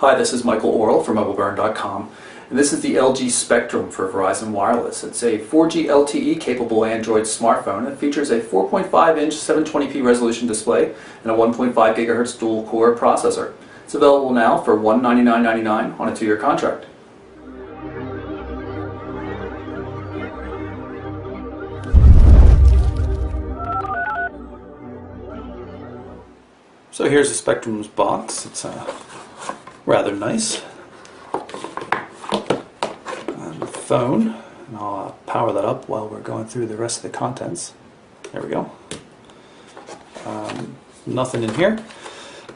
Hi, this is Michael Orrell from MobileBurn.com, and this is the LG Spectrum for Verizon Wireless. It's a 4G LTE capable Android smartphone. It features a 4.5-inch 720p resolution display and a 1.5 GHz dual-core processor. It's available now for $199.99 on a 2-year contract. So here's the Spectrum's box. It's rather nice. And the phone, and I'll power that up while we're going through the rest of the contents. There we go. Nothing in here.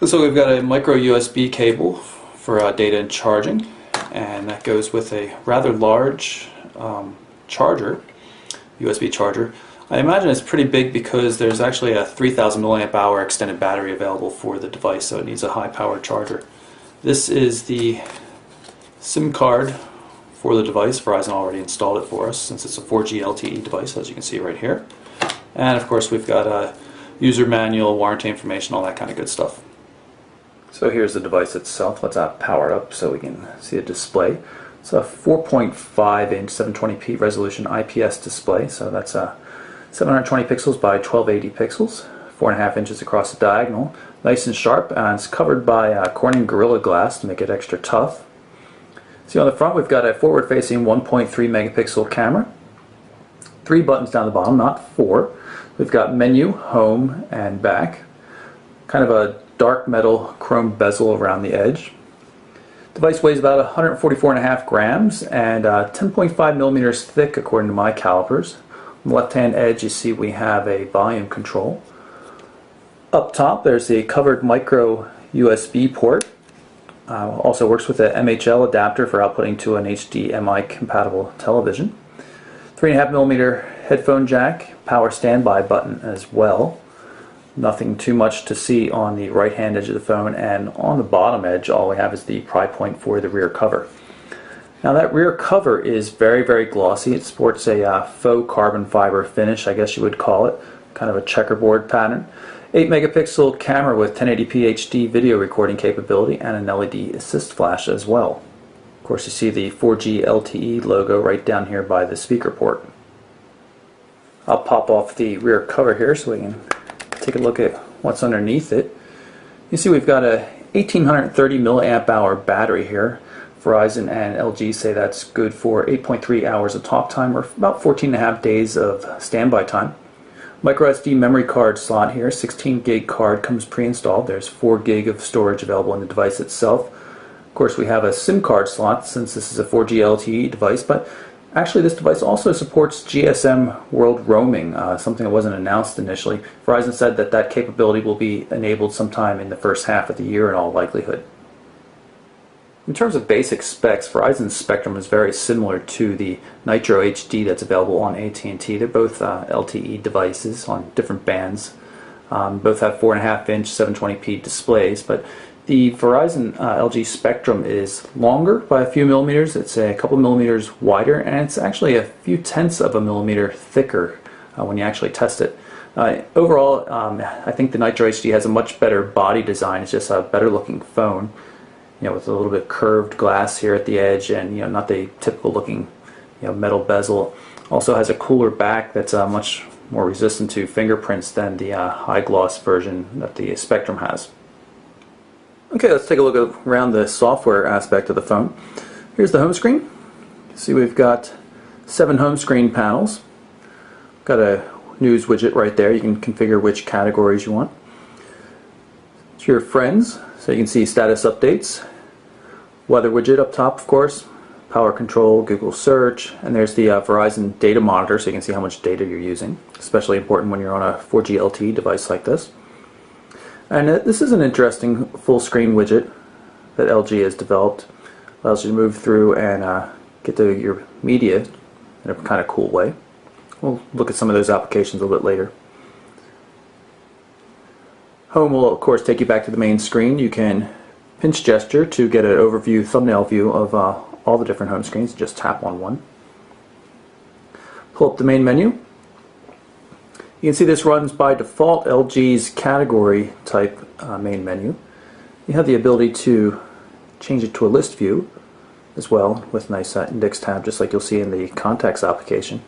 So we've got a micro USB cable for data and charging, and that goes with a rather large charger, USB charger. I imagine it's pretty big because there's actually a 3000 milliamp hour extended battery available for the device, so it needs a high powered charger. This is the SIM card for the device. Verizon already installed it for us since it's a 4G LTE device, as you can see right here. And of course we've got a user manual, warranty information, all that kind of good stuff. So here's the device itself. Let's power it up so we can see a display. It's a 4.5-inch 720p resolution IPS display, so that's 720 pixels by 1280 pixels, 4.5 inches across the diagonal. Nice and sharp, and it's covered by Corning Gorilla Glass to make it extra tough. See, on the front we've got a forward-facing 1.3 megapixel camera. 3 buttons down the bottom, not 4. We've got menu, home, and back. Kind of a dark metal chrome bezel around the edge. Device weighs about 144.5 grams and 10.5 millimeters thick according to my calipers. On the left-hand edge you see we have a volume control. Up top there's the covered micro USB port. Also works with a MHL adapter for outputting to an HDMI compatible television. 3.5 millimeter headphone jack, power standby button as well. Nothing too much to see on the right hand edge of the phone, and on the bottom edge all we have is the pry point for the rear cover. Now that rear cover is very glossy. It sports a faux carbon fiber finish, I guess you would call it, kind of a checkerboard pattern. 8 megapixel camera with 1080p HD video recording capability and an LED assist flash as well. Of course you see the 4G LTE logo right down here by the speaker port. I'll pop off the rear cover here so we can take a look at what's underneath it. You see we've got a 1830 milliamp hour battery here. Verizon and LG say that's good for 8.3 hours of talk time, or about 14.5 days of standby time. Micro SD memory card slot here, 16 gig card comes pre-installed. There's 4 gig of storage available in the device itself. Of course we have a SIM card slot since this is a 4G LTE device, but actually this device also supports GSM World Roaming, something that wasn't announced initially. Verizon said that that capability will be enabled sometime in the first half of the year in all likelihood. In terms of basic specs, Verizon's Spectrum is very similar to the Nitro HD that's available on AT&T. They're both LTE devices on different bands. Both have 4.5-inch 720p displays, but the Verizon LG Spectrum is longer by a few millimeters. It's a couple millimeters wider, and it's actually a few tenths of a millimeter thicker when you actually test it. Overall, I think the Nitro HD has a much better body design. It's just a better looking phone, with a little bit curved glass here at the edge, and not the typical looking metal bezel. Also has a cooler back that's much more resistant to fingerprints than the high gloss version that the Spectrum has. Okay, let's take a look around the software aspect of the phone. Here's the home screen. See, we've got 7 home screen panels. Got a news widget right there. You can configure which categories you want. It's your friends, so you can see status updates. Weather widget up top, of course. Power control, Google search, and there's the Verizon data monitor, so you can see how much data you're using. Especially important when you're on a 4G LTE device like this. And this is an interesting full screen widget that LG has developed. Allows you to move through and get to your media in a kind of cool way. We'll look at some of those applications a little bit later. Home will of course take you back to the main screen. You can pinch gesture to get an overview thumbnail view of all the different home screens. Just tap on one. Pull up the main menu. You can see this runs by default LG's category type main menu. You have the ability to change it to a list view as well with nice index tab, just like you'll see in the contacts application.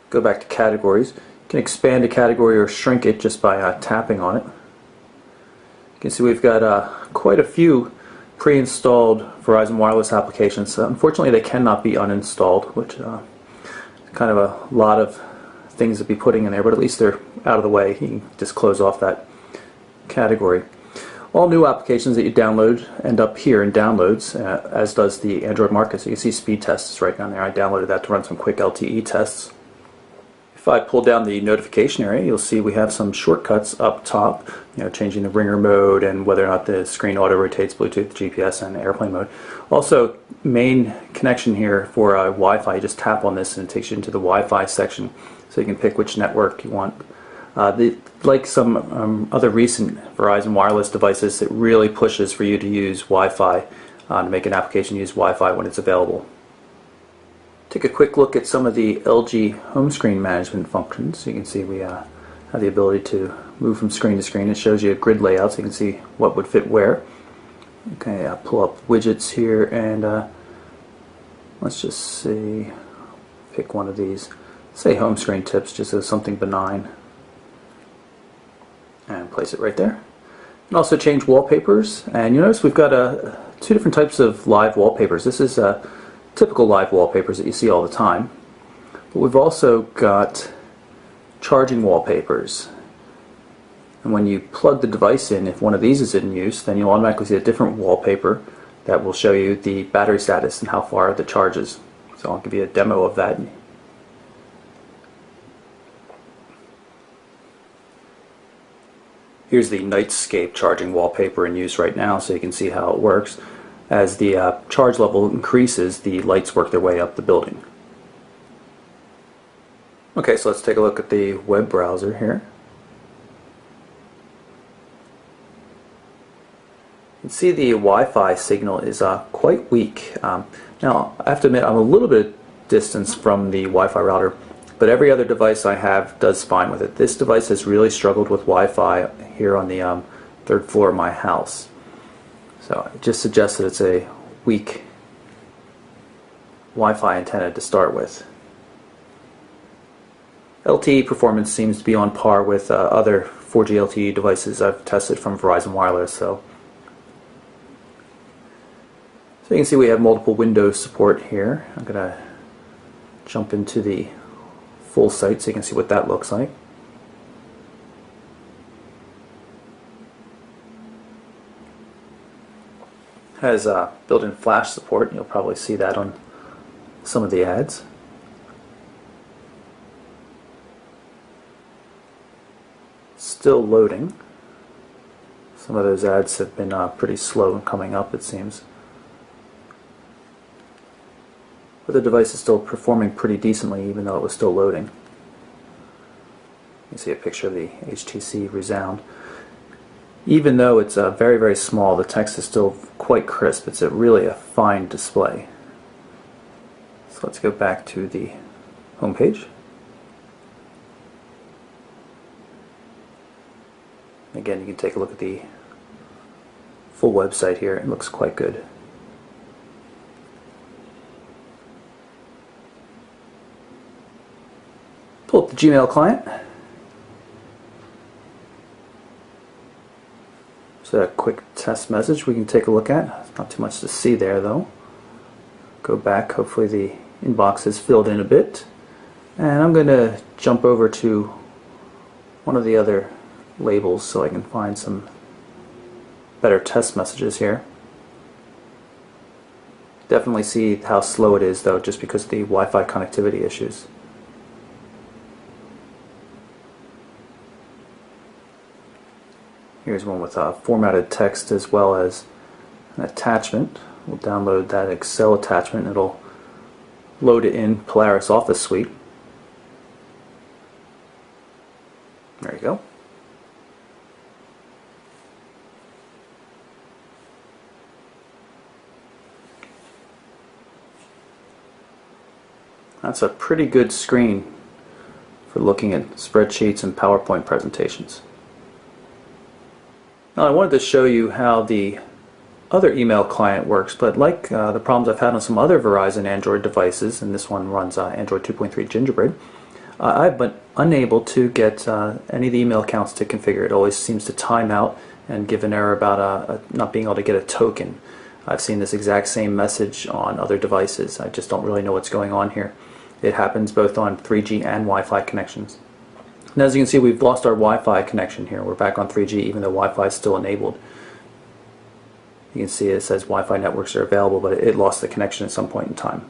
Go back to categories. You can expand a category or shrink it just by tapping on it. You can see we've got quite a few pre-installed Verizon Wireless applications. Unfortunately, they cannot be uninstalled, which kind of a lot of things to be putting in there, but at least they're out of the way. You can just close off that category. All new applications that you download end up here in downloads, as does the Android Market. So you can see speed tests right down there. I downloaded that to run some quick LTE tests. If I pull down the notification area, you'll see we have some shortcuts up top, changing the ringer mode and whether or not the screen auto rotates, Bluetooth, GPS, and airplane mode. Also, main connection here for Wi-Fi. You just tap on this and it takes you into the Wi-Fi section, so you can pick which network you want. Like some other recent Verizon Wireless devices, it really pushes for you to use Wi-Fi to make an application use Wi-Fi when it's available. Take a quick look at some of the LG home screen management functions. You can see we have the ability to move from screen to screen. It shows you a grid layout so you can see what would fit where. Okay, I'll pull up widgets here and let's just see, pick one of these. Say home screen tips, just as something benign. And place it right there. You can also change wallpapers, and you notice we've got two different types of live wallpapers. This is typical live wallpapers that you see all the time, but we've also got charging wallpapers. And when you plug the device in, if one of these is in use, then you'll automatically see a different wallpaper that will show you the battery status and how far the charge is. So I'll give you a demo of that. Here's the Nightscape charging wallpaper in use right now, so you can see how it works. As the charge level increases, the lights work their way up the building. Okay, so let's take a look at the web browser here. You can see the Wi-Fi signal is quite weak. Now, I have to admit, I'm a little bit distance from the Wi-Fi router, but every other device I have does fine with it. This device has really struggled with Wi-Fi here on the third floor of my house. So it just suggests that it's a weak Wi-Fi antenna to start with. LTE performance seems to be on par with other 4G LTE devices I've tested from Verizon Wireless. So you can see we have multiple Windows support here. I'm going to jump into the full site so you can see what that looks like. Has built-in flash support. You'll probably see that on some of the ads. Still loading. Some of those ads have been pretty slow in coming up, it seems. But the device is still performing pretty decently even though it was still loading. You see a picture of the HTC Resound. Even though it's very, very small, the text is still quite crisp. It's really a fine display. So let's go back to the home page. Again, you can take a look at the full website here. It looks quite good. Pull up the Gmail client. A quick test message we can take a look at. Not too much to see there though. Go back, hopefully the inbox is filled in a bit. And I'm going to jump over to one of the other labels so I can find some better test messages here. Definitely see how slow it is though, just because of the Wi-Fi connectivity issues. Here's one with formatted text as well as an attachment. We'll download that Excel attachment. It'll load it in Polaris Office Suite. There you go. That's a pretty good screen for looking at spreadsheets and PowerPoint presentations. Now I wanted to show you how the other email client works, but like the problems I've had on some other Verizon Android devices, and this one runs Android 2.3 Gingerbread, I've been unable to get any of the email accounts to configure. It always seems to time out and give an error about not being able to get a token. I've seen this exact same message on other devices. I just don't really know what's going on here. It happens both on 3G and Wi-Fi connections. And as you can see, we've lost our Wi-Fi connection here. We're back on 3G even though Wi-Fi is still enabled. You can see it says Wi-Fi networks are available, but it lost the connection at some point in time.